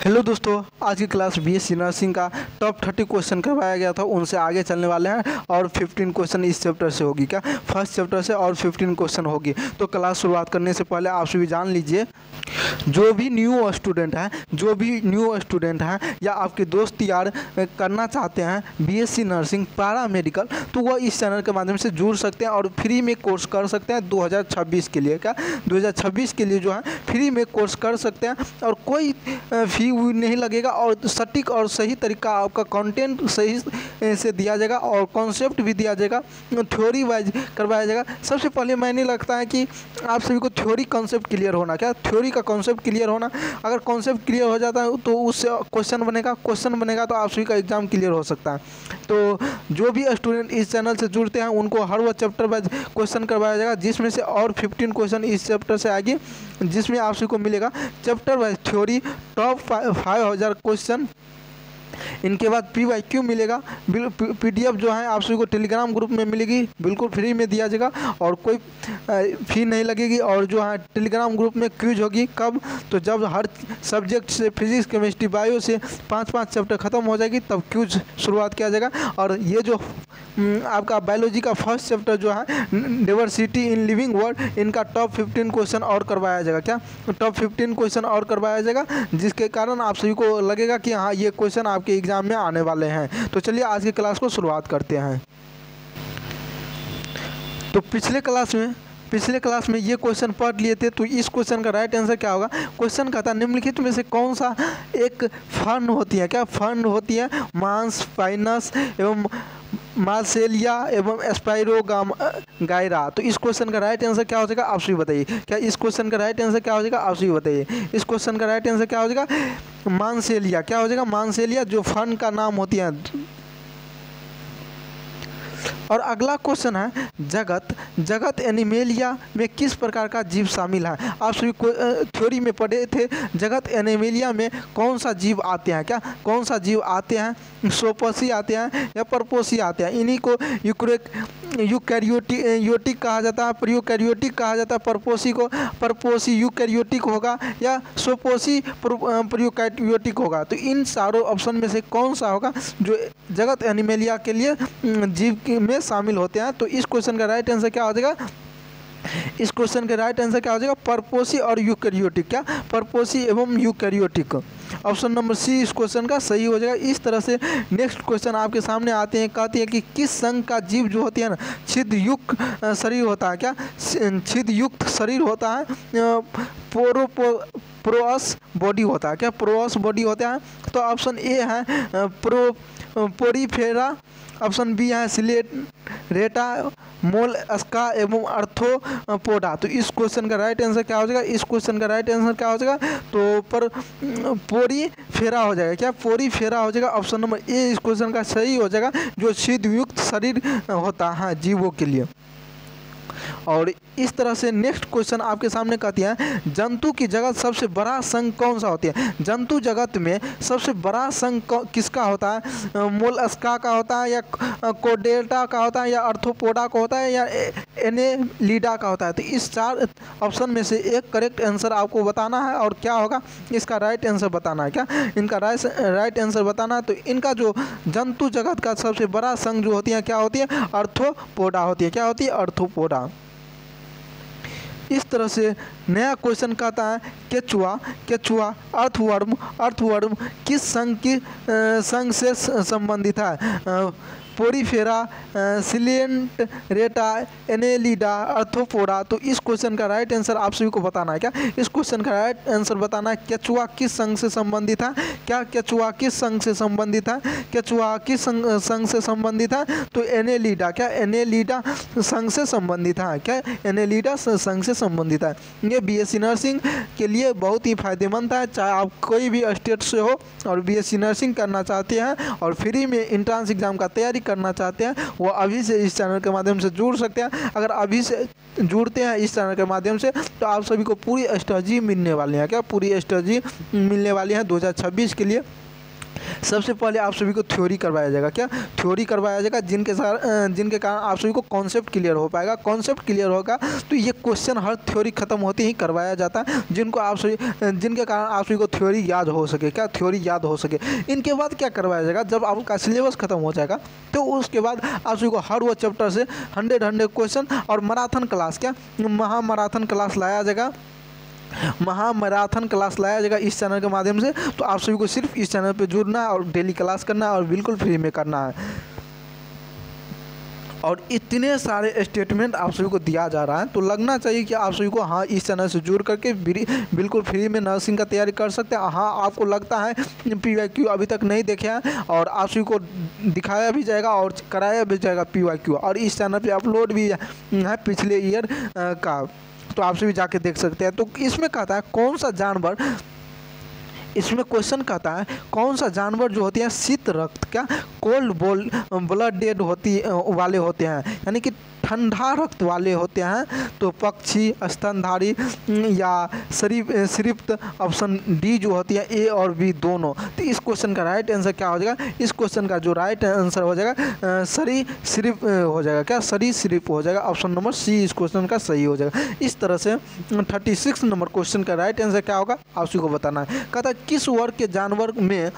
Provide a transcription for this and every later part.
Hello दोस्तों, आज की क्लास बीएससी नर्सिंग का टॉप 30 क्वेश्चन करवाया गया था, उनसे आगे चलने वाले हैं और 15 क्वेश्चन इस चैप्टर से होगी। क्या फर्स्ट चैप्टर से और 15 क्वेश्चन होगी। तो क्लास शुरुआत करने से पहले आप सभी जान लीजिए, जो भी न्यू स्टूडेंट हैं या आपके दोस्त यार करना चाहते हैं बीएससी नर्सिंग पैरा मेडिकल, तो वह इस चैनल के माध्यम से जुड़ सकते हैं और फ्री में कोर्स कर सकते हैं 2026 के लिए। क्या 2026 के लिए जो है फ्री में कोर्स कर सकते हैं और कोई फी नहीं लगेगा और सटीक और सही तरीका आपका कंटेंट सही से दिया जाएगा और कॉन्सेप्ट भी दिया जाएगा, थ्योरी वाइज करवाया जाएगा। सबसे पहले मैंने लगता है कि आप सभी को थ्योरी कॉन्सेप्ट क्लियर होना, क्या थ्योरी का कॉन्सेप्ट क्लियर होना। अगर कॉन्सेप्ट क्लियर हो जाता है तो उससे क्वेश्चन बनेगा तो आप सभी का एग्जाम क्लियर हो सकता है। तो जो भी स्टूडेंट इस चैनल से जुड़ते हैं उनको हर वह चैप्टर वाइज क्वेश्चन करवाया जाएगा, जिसमें से और 15 क्वेश्चन इस चैप्टर से आएगी, जिसमें आप सभी को मिलेगा chapter wise theory top 5000 question. इनके बाद PYQ मिलेगा, PDF जो है आप सभी को टेलीग्राम ग्रुप में मिलेगी, बिल्कुल फ्री में दिया जाएगा और कोई फी नहीं लगेगी। और जो है टेलीग्राम ग्रुप में क्विज होगी कब, तो जब हर सब्जेक्ट से फिजिक्स केमिस्ट्री बायो से 5-5 चैप्टर ख़त्म हो जाएगी तब क्विज शुरुआत किया जाएगा। और ये जो आपका बायोलॉजी का फर्स्ट चैप्टर जो है डाइवर्सिटी इन लिविंग वर्ल्ड, इनका टॉप 15 क्वेश्चन और करवाया जाएगा। क्या टॉप 15 क्वेश्चन और करवाया जाएगा, जिसके कारण आप सभी को लगेगा कि हाँ ये क्वेश्चन आपके एग्जाम में आने वाले हैं। तो चलिए आज की क्लास को शुरुआत करते हैं। तो पिछले क्लास में ये क्वेश्चन पढ़ लिए थे, तो इस क्वेश्चन का राइट आंसर क्या होगा। क्वेश्चन कहता है निम्नलिखित में से कौन सा एक फर्न होती है। क्या फर्न होती है मांस, फाइनस एवं मार्सेलिया एवं स्पाइरोगाइरा। तो इस क्वेश्चन का राइट आंसर क्या हो जाएगा आप सभी बताइए। क्या इस क्वेश्चन का राइट आंसर क्या हो जाएगा आप सभी बताइए। इस क्वेश्चन का राइट आंसर क्या हो जाएगा मांसेलिया। क्या हो जाएगा मांसेलिया, जो फर्न का नाम होती है। और अगला क्वेश्चन है जगत एनिमेलिया में किस प्रकार का जीव शामिल है। आप सभी थ्योरी में पढ़े थे जगत एनिमेलिया में कौन सा जीव आते हैं। क्या कौन सा जीव आते हैं, सोपोसी आते हैं या परपोसी आते हैं। इन्हीं को यूकैरियोटिक कहा जाता है, प्रोकैरियोटिक कहा जाता है। परपोसी यूकैरियोटिक होगा या सोपोसी प्रोकैरियोटिक होगा। तो इन चारों ऑप्शन में से कौन सा होगा जो जगत एनिमेलिया के लिए जीव में शामिल होते हैं। तो इस क्वेश्चन का राइट आंसर क्या हो जाएगा, इस क्वेश्चन का राइट आंसर क्या हो जाएगा परपोसी और यूकैरियोटिक। क्या परपोसी एवं यूकैरियोटिक, ऑप्शन नंबर सी इस क्वेश्चन का सही हो जाएगा। इस तरह से नेक्स्ट क्वेश्चन आपके सामने आते हैं, कहती है कि किस संघ का जीव जो होती है ना छिद्रयुक्त शरीर होता है। क्या छिद्रयुक्त शरीर होता है, पोरस बॉडी होता है। क्या पोरस बॉडी होता है। तो ऑप्शन ए है पोरीफेरा, ऑप्शन बी है सिलेरेटा, मोलस्का एवं अर्थ्रोपोडा। तो इस क्वेश्चन का राइट आंसर क्या हो जाएगा, इस क्वेश्चन का राइट आंसर क्या हो जाएगा तो पोरीफेरा हो जाएगा। क्या पोरीफेरा हो जाएगा, ऑप्शन नंबर ए इस क्वेश्चन का सही हो जाएगा, जो छिद्रयुक्त शरीर होता है जीवों के लिए। और इस तरह से नेक्स्ट क्वेश्चन आपके सामने कहती है जंतु की जगत सबसे बड़ा संघ कौन सा होती है। जंतु जगत में सबसे बड़ा संघ किसका होता है, मोलस्का का होता है या कोडेल्टा का होता है या अर्थ्रोपोडा का होता है या एनेलिडा का होता है। तो इस चार ऑप्शन में से एक करेक्ट आंसर आपको बताना है और क्या होगा इसका राइट आंसर बताना है। क्या इनका राइट आंसर बताना है। तो इनका जो जंतु जगत का सबसे बड़ा संघ जो होती है क्या होती है, अर्थ्रोपोडा होती है। क्या होती है, अर्थ्रोपोडा। इस तरह से नया क्वेश्चन कहता है केचुआ अर्थवर्म किस संघ से संबंधित है। पोरीफेरा, सिलेरेटा, एनेलिडा, अर्थ्रोपोडा। तो इस क्वेश्चन का राइट आंसर आप सभी को बताना है। क्या इस क्वेश्चन का राइट आंसर बताना है केचुआ किस संघ से संबंधित है। क्या केचुआ किस संघ से संबंधित है, केचुआ किस संघ से संबंधित है। तो एनेलिडा, क्या एनेलिडा संघ से संबंधित है। क्या एनेलिडा संघ से संबंधित है। ये बीएससी नर्सिंग के लिए बहुत ही फायदेमंद है, चाहे आप कोई भी स्टेट से हो और बीएससी नर्सिंग करना चाहते हैं और फ्री में एंट्रेंस एग्जाम का तैयारी करना चाहते हैं, वो अभी से इस चैनल के माध्यम से जुड़ सकते हैं। अगर अभी से जुड़ते हैं इस चैनल के माध्यम से तो आप सभी को पूरी स्ट्रेटजी मिलने वाली है। क्या पूरी स्ट्रेटजी मिलने वाली है 2026 के लिए। सबसे पहले आप सभी को थ्योरी करवाया जाएगा। क्या थ्योरी करवाया जाएगा, जिनके कारण आप सभी को कॉन्सेप्ट क्लियर हो पाएगा। कॉन्सेप्ट क्लियर होगा तो ये क्वेश्चन हर थ्योरी खत्म होते ही करवाया जाता है, जिनके कारण आप सभी को थ्योरी याद हो सके। क्या थ्योरी याद हो सके। इनके बाद क्या करवाया जाएगा, जब आपका सिलेबस खत्म हो जाएगा तो उसके बाद आप सभी को हर वो चैप्टर से 100 क्वेश्चन और मैराथन क्लास, क्या महामैराथन क्लास लाया जाएगा। महामैराथन क्लास लाया जाएगा इस चैनल के माध्यम से। तो आप सभी को सिर्फ इस चैनल पे जुड़ना है और डेली क्लास करना है और बिल्कुल फ्री में करना है। और इतने सारे स्टेटमेंट आप सभी को दिया जा रहा है, तो लगना चाहिए कि आप सभी को हाँ इस चैनल से जुड़ करके बिल्कुल फ्री में नर्सिंग का तैयारी कर सकते हैं। हाँ आपको लगता है PYQ अभी तक नहीं देखे हैं, और आप सभी को दिखाया भी जाएगा और कराया भी जाएगा PYQ, और इस चैनल पे अपलोड भी है पिछले ईयर का, तो आप सभी जाके देख सकते हैं। तो इसमें कहता है कौन सा जानवर, इसमें क्वेश्चन कहता है कौन सा जानवर जो होती है शीत रक्त, क्या कोल्ड ब्लड डेड वाले होते हैं, यानी कि ठंडा रक्त वाले होते हैं। तो पक्षी, स्तनधारी या सरीसृप, ऑप्शन डी जो होती है A और B दोनों। तो इस क्वेश्चन का राइट आंसर क्या हो जाएगा, इस क्वेश्चन का जो राइट आंसर हो जाएगा सरीसृप हो जाएगा। क्या सरीसृप हो जाएगा, ऑप्शन नंबर C इस क्वेश्चन का सही हो जाएगा। इस तरह से 36 नंबर क्वेश्चन का राइट आंसर क्या होगा आप सभी को बताना है। कहता है किस वर्ग के जानवर में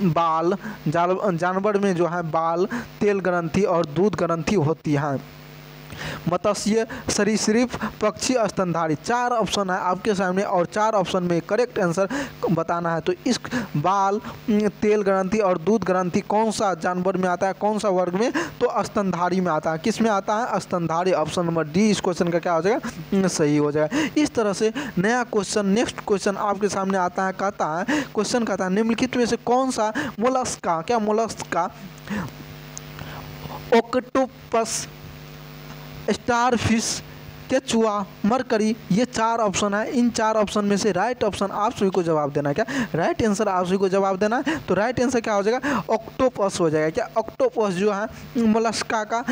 बाल, जानवर में जो है बाल, तेल ग्रंथि और दूध ग्रंथि होती है। मत्स्य, सरीसृप, पक्षी, स्तनधारी। 4 ऑप्शन है आपके सामने और 4 ऑप्शन में करेक्ट आंसर बताना है। तो इस बाल, तेल ग्रंथि और दूध ग्रंथि कौन सा जानवर में आता है, कौन सा वर्ग में, तो स्तनधारी में आता है। किस में आता है, स्तनधारी, ऑप्शन नंबर डी इस क्वेश्चन का क्या हो जाएगा, सही हो जाएगा। इस तरह से नया क्वेश्चन, नेक्स्ट क्वेश्चन आपके सामने आता है। कहता है क्वेश्चन कहता है निम्नलिखित में से कौन सा मोलस्का, क्या मोलस्का, ऑक्टोपस, स्टारफिश, केचुआ, मरकरी, ये 4 ऑप्शन है। इन 4 ऑप्शन में से राइट ऑप्शन आप सभी को जवाब देना है। क्या राइट आंसर आप सभी को जवाब देना है। तो राइट आंसर क्या हो जाएगा, ऑक्टोपस हो जाएगा। क्या ऑक्टोपस जो है मोलस्का का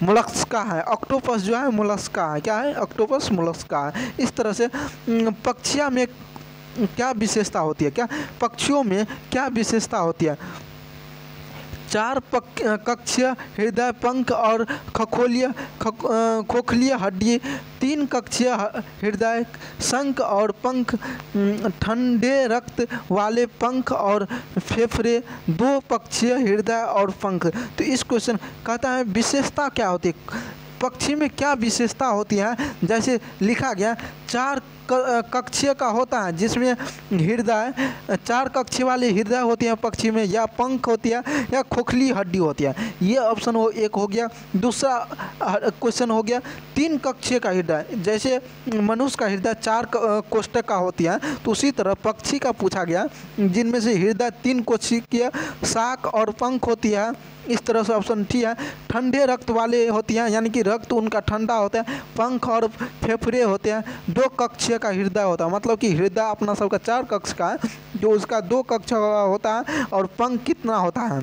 मोलस्का है। ऑक्टोपस जो है मोलस्का है। क्या है, ऑक्टोपस मोलस्का है। इस तरह से पक्षियों में क्या विशेषता होती है, क्या पक्षियों में क्या विशेषता होती है। 4 कक्षीय हृदय, पंख और खोखलीय हड्डी, 3 कक्षीय हृदय, शंख और पंख, ठंडे रक्त वाले पंख और फेफड़े, 2 पक्षीय हृदय और पंख। तो इस क्वेश्चन कहता है विशेषता क्या होती है, पक्षी में क्या विशेषता होती है। जैसे लिखा गया 4 कक्षीय का होता है, जिसमें हृदय, 4 कक्षीय वाले हृदय होती है पक्षी में, या पंख होती है या खोखली हड्डी होती है। ये ऑप्शन एक हो गया। दूसरा क्वेश्चन हो गया 3 कक्षीय का हृदय, जैसे मनुष्य का हृदय 4 कोष्ठक का होती है, तो उसी तरह पक्षी का पूछा गया जिनमें से हृदय 3 कोशिकीय, शाख और पंख होती है। इस तरह से ऑप्शन ठीक है। ठंडे रक्त वाले होती हैं, यानी कि रक्त उनका ठंडा होता है, पंख और फेफड़े होते हैं, 2 कक्षीय का हृदय होता है, मतलब कि हृदय अपना सबका 4 कक्ष का है, जो उसका 2 कक्ष का होता है, और पंख कितना होता है,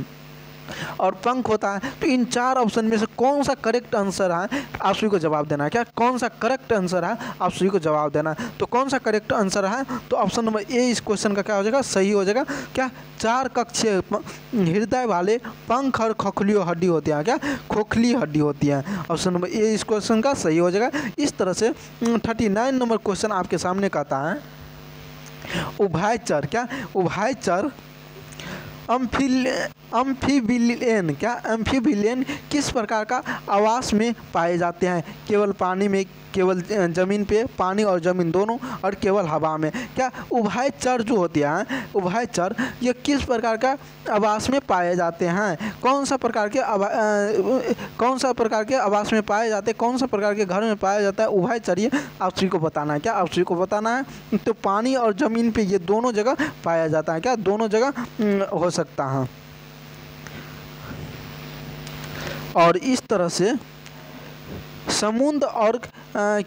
और पंख होता है। तो इन 4 ऑप्शन में से कौन सा करेक्ट आंसर है आप सभी को जवाब देना है। क्या कौन सा करेक्ट आंसर है आप सभी को जवाब देना है। तो कौन सा करेक्ट आंसर है, तो ऑप्शन नंबर A इस क्वेश्चन का क्या हो जाएगा, सही हो जाएगा। क्या 4 कक्षीय हृदय वाले पंख और खोखली हड्डी होती है, क्या खोखली हड्डी होती है। ऑप्शन नंबर A इस क्वेश्चन का सही हो जाएगा। इस तरह से 39 नंबर क्वेश्चन आपके सामने कहता है उभयचर, क्या उभयचर अम्फीबिलियन, क्या एम्फीबिलियन किस प्रकार का आवास में पाए जाते हैं। केवल पानी में, केवल ज़मीन पे, पानी और ज़मीन दोनों, और केवल हवा में। क्या उभयचर जो होती है, उभयचर ये किस प्रकार का आवास में पाए जाते हैं, कौन सा प्रकार के आवास में पाए जाते हैं, कौन सा प्रकार के घर में पाया जाता है उभयचर, ये आप सभी को बताना है। क्या आप सभी को बताना है। तो पानी और ज़मीन पे ये दोनों जगह पाया जाता है, क्या दोनों जगह हो सकता है। और इस तरह से समुद्र और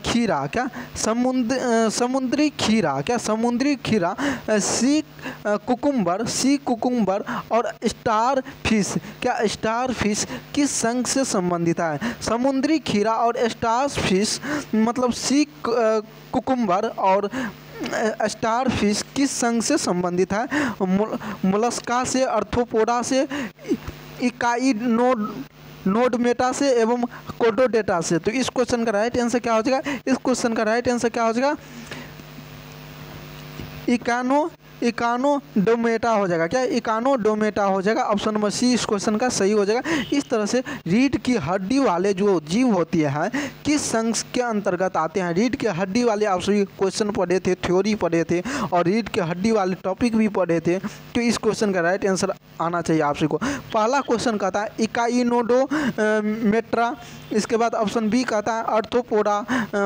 खीरा, क्या समुद्री खीरा, क्या समुद्री खीरा, सी कुकुम्बर और स्टार फिश, क्या स्टार फिश किस संघ से संबंधित है। समुद्री खीरा और स्टार फिश मतलब सी कुकुम्बर और स्टार फिश किस संघ से संबंधित है? मोलस्का से, आर्थ्रोपोडा से, इकाइनोडर्मेटा से एवं कोडोडेटा से। तो इस क्वेश्चन का राइट आंसर क्या हो जाएगा? इस क्वेश्चन का राइट आंसर क्या हो जाएगा? इकानोडर्मेटा हो जाएगा। क्या? इकानोडर्मेटा हो जाएगा। ऑप्शन नंबर सी इस क्वेश्चन का सही हो जाएगा। इस तरह से रीढ़ की हड्डी वाले जो जीव होती है किस संघ के अंतर्गत आते हैं? रीढ़ की हड्डी वाले आप सभी क्वेश्चन पढ़े थे, थ्योरी पढ़े थे और रीढ़ की हड्डी वाले टॉपिक भी पढ़े थे। तो इस क्वेश्चन का राइट आंसर आना चाहिए आप सभी को। पहला क्वेश्चन कहता है इकाइनोडर्मेटा, इसके बाद ऑप्शन बी कहता है आर्थ्रोपोडा,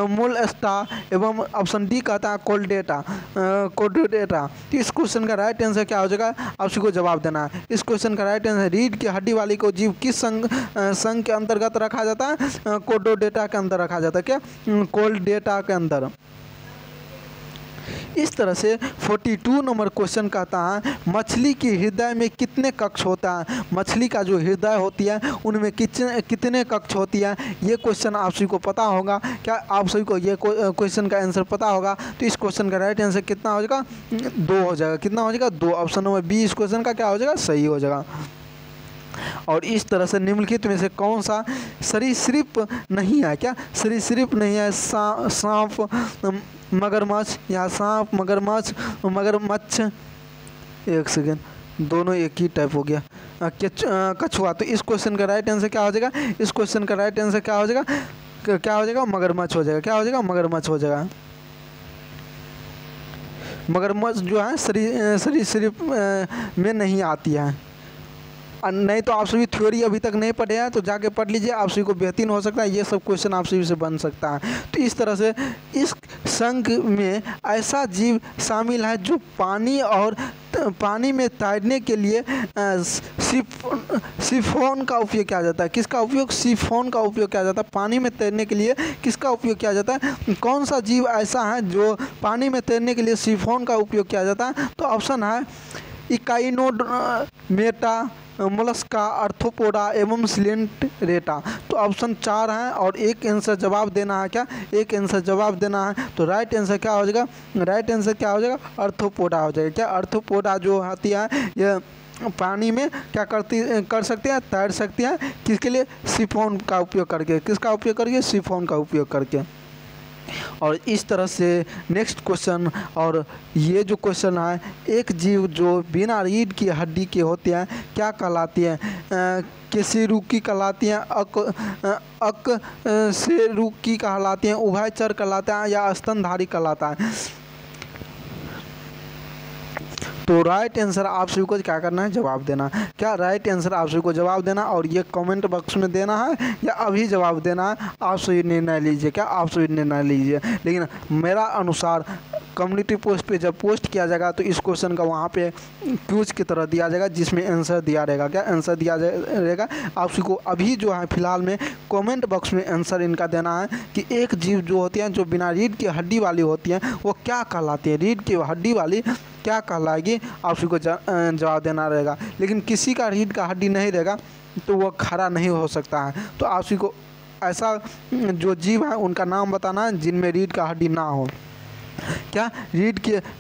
मोलस्का एवं ऑप्शन डी कहता है कोडोडेटा। तो इस क्वेश्चन का राइट आंसर क्या हो जाएगा? आप सभी को जवाब देना है। इस क्वेश्चन का राइट आंसर रीढ़ की हड्डी वाली को जीव किस संघ के अंतर्गत रखा जाता है? कोडोडेटा के अंदर रखा जाता है। क्या? कोडोडेटा के अंदर। इस तरह से 42 नंबर क्वेश्चन कहता है मछली के हृदय में कितने कक्ष होता है? मछली का जो हृदय होती है उनमें कितने कक्ष होती है? ये क्वेश्चन आप सभी को पता होगा। क्या आप सभी को ये क्वेश्चन का आंसर पता होगा? तो इस क्वेश्चन का राइट आंसर कितना हो जाएगा? 2 हो जाएगा। कितना हो जाएगा? 2। ऑप्शन नंबर बी इस क्वेश्चन का क्या हो जाएगा? सही हो जाएगा। और इस तरह से निम्नलिखित में से कौन सा सरीसृप नहीं है? क्या? सरीसृप नहीं है? सांप, मगरमच्छ या सांप, मगरमच्छ, एक सेकेंड, दोनों एक ही टाइप हो गया, कछुआ। तो इस क्वेश्चन का राइट आंसर क्या हो जाएगा? इस क्वेश्चन का राइट आंसर क्या हो जाएगा? क्या हो जाएगा? मगरमच्छ हो जाएगा। क्या हो जाएगा? मगरमच्छ हो जाएगा। मगरमच्छ जो है सरीसृप में नहीं आती है। नहीं तो आप सभी थ्योरी अभी तक नहीं पढ़े हैं तो जाके पढ़ लीजिए, आप सभी को बेहतरीन हो सकता है। ये सब क्वेश्चन आप सभी से बन सकता है। तो इस तरह से इस संघ में ऐसा जीव शामिल है जो पानी में तैरने के लिए सिफोन का उपयोग किया जाता है। किसका उपयोग? सिफोन का उपयोग किया जाता है। पानी में तैरने के लिए किसका उपयोग किया जाता है? कौन सा जीव ऐसा है जो पानी में तैरने के लिए सिफोन का उपयोग किया जाता है? तो ऑप्शन है इकाइनोडर्मेटा, मोलस्का, आर्थ्रोपोडा एवं सिलेंटरेटा। तो ऑप्शन 4 है और एक आंसर जवाब देना है। क्या? एक आंसर जवाब देना है। तो राइट आंसर क्या हो जाएगा? राइट आंसर क्या हो जाएगा? आर्थ्रोपोडा हो जाएगा। क्या? आर्थ्रोपोडा जो होती है ये पानी में क्या कर सकते हैं? तैर सकते हैं। किसके लिए? सिफोन का उपयोग करके। किसका उपयोग करके? सिफोन का उपयोग करके। और इस तरह से नेक्स्ट क्वेश्चन, और ये जो क्वेश्चन है एक जीव जो बिना रीढ़ की हड्डी के होते हैं क्या कहलाती हैं? कशेरुकी कहलाती हैं, अकशेरुकी कहलाती हैं, उभयचर कहलाता है या स्तनधारी कहलाता है? तो राइट आंसर आप सभी को क्या करना है? जवाब देना। क्या? राइट आंसर आप सभी को जवाब देना और ये कमेंट बॉक्स में देना है या अभी जवाब देना है, आप सभी निर्णय लीजिए। क्या? आप सभी निर्णय लीजिए। लेकिन मेरा अनुसार कम्युनिटी पोस्ट पे जब पोस्ट किया जाएगा तो इस क्वेश्चन का वहाँ पे क्यूज की तरह दिया जाएगा जिसमें आंसर दिया रहेगा। क्या? आंसर दिया रहेगा। आप सभी को अभी जो है फिलहाल में कमेंट बॉक्स में आंसर इनका देना है कि एक जीव जो होती हैं जो बिना रीढ़ की हड्डी वाली होती हैं वो क्या कहलाती है? रीढ़ की हड्डी वाली क्या कहलाएगी? आप सभी को जवाब देना रहेगा। लेकिन किसी का रीढ़ का हड्डी नहीं रहेगा तो वो खड़ा नहीं हो सकता है। तो आप सभी को ऐसा जो जीव है उनका नाम बताना है जिनमें रीढ़ का हड्डी ना हो। क्या?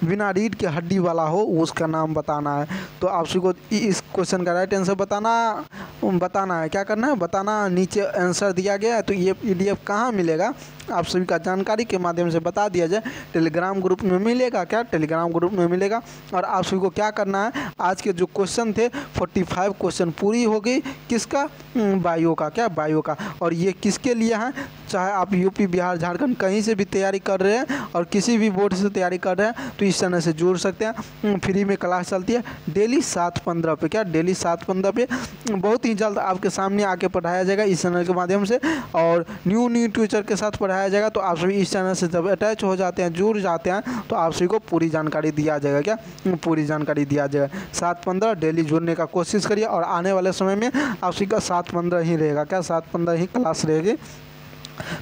बिना रीढ़ के हड्डी वाला हो उसका नाम बताना है। तो आप सभी को इस क्वेश्चन का राइट आंसर बताना है। क्या करना है? बताना। नीचे आंसर दिया गया है। तो ये PDF कहाँ मिलेगा? आप सभी का जानकारी के माध्यम से बता दिया जाए। टेलीग्राम ग्रुप में मिलेगा। क्या? टेलीग्राम ग्रुप में मिलेगा। और आप सभी को क्या करना है? आज के जो क्वेश्चन थे 45 क्वेश्चन पूरी हो गई। किसका? बायो का। क्या? बायो का। और ये किसके लिए है? चाहे आप यूपी, बिहार, झारखंड कहीं से भी तैयारी कर रहे हैं और किसी भी बोर्ड से तैयारी कर रहे हैं तो इस चैनल से जुड़ सकते हैं। फ्री में क्लास चलती है डेली 7:15 पे। क्या? डेली 7:15 पे बहुत ही जल्द आपके सामने आके पढ़ाया जाएगा इस चैनल के माध्यम से। और न्यू टीचर के साथ पढ़ाया जाएगा। तो आप सभी इस चैनल से जब अटैच हो जाते हैं, जुड़ जाते हैं तो आप सभी को पूरी जानकारी दिया जाएगा। क्या? पूरी जानकारी दिया जाएगा। 7:15 डेली जुड़ने का कोशिश करिए और आने वाले समय में आप सभी का 7:15 ही रहेगा। क्या? 7:15 ही क्लास रहेगी।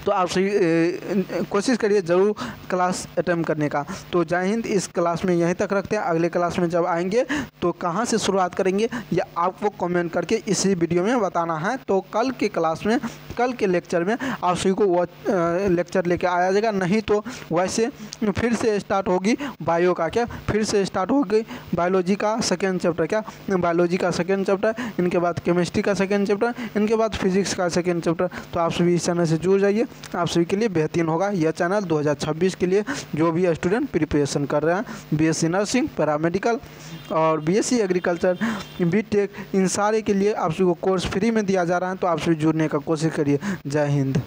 तो आप सभी कोशिश करिए ज़रूर क्लास अटेम्प्ट करने का। तो जय हिंद। इस क्लास में यहीं तक रखते हैं। अगले क्लास में जब आएंगे तो कहाँ से शुरुआत करेंगे या आपको कमेंट करके इसी वीडियो में बताना है। तो कल के क्लास में, कल के लेक्चर में आप सभी को वो लेक्चर लेके आया जाएगा। नहीं तो वैसे फिर से स्टार्ट होगी बायो का, क्या फिर से स्टार्ट होगी बायोलॉजी का सेकेंड चैप्टर, क्या बायोलॉजी का सेकेंड चैप्टर, इनके बाद केमिस्ट्री का सेकेंड चैप्टर, इनके बाद फिजिक्स का सेकेंड चैप्टर। तो आप सभी इस चैनल से जुड़ जाइए, आप सभी के लिए बेहतरीन होगा यह चैनल 2026 के लिए। जो भी स्टूडेंट प्रिपरेशन कर रहे हैं बीएससी नर्सिंग, पैरामेडिकल और बीएससी एग्रीकल्चर, बीटेक, इन सारे के लिए आप सभी को कोर्स फ्री में दिया जा रहा है। तो आप सभी जुड़ने का कोशिश करिए। जय हिंद।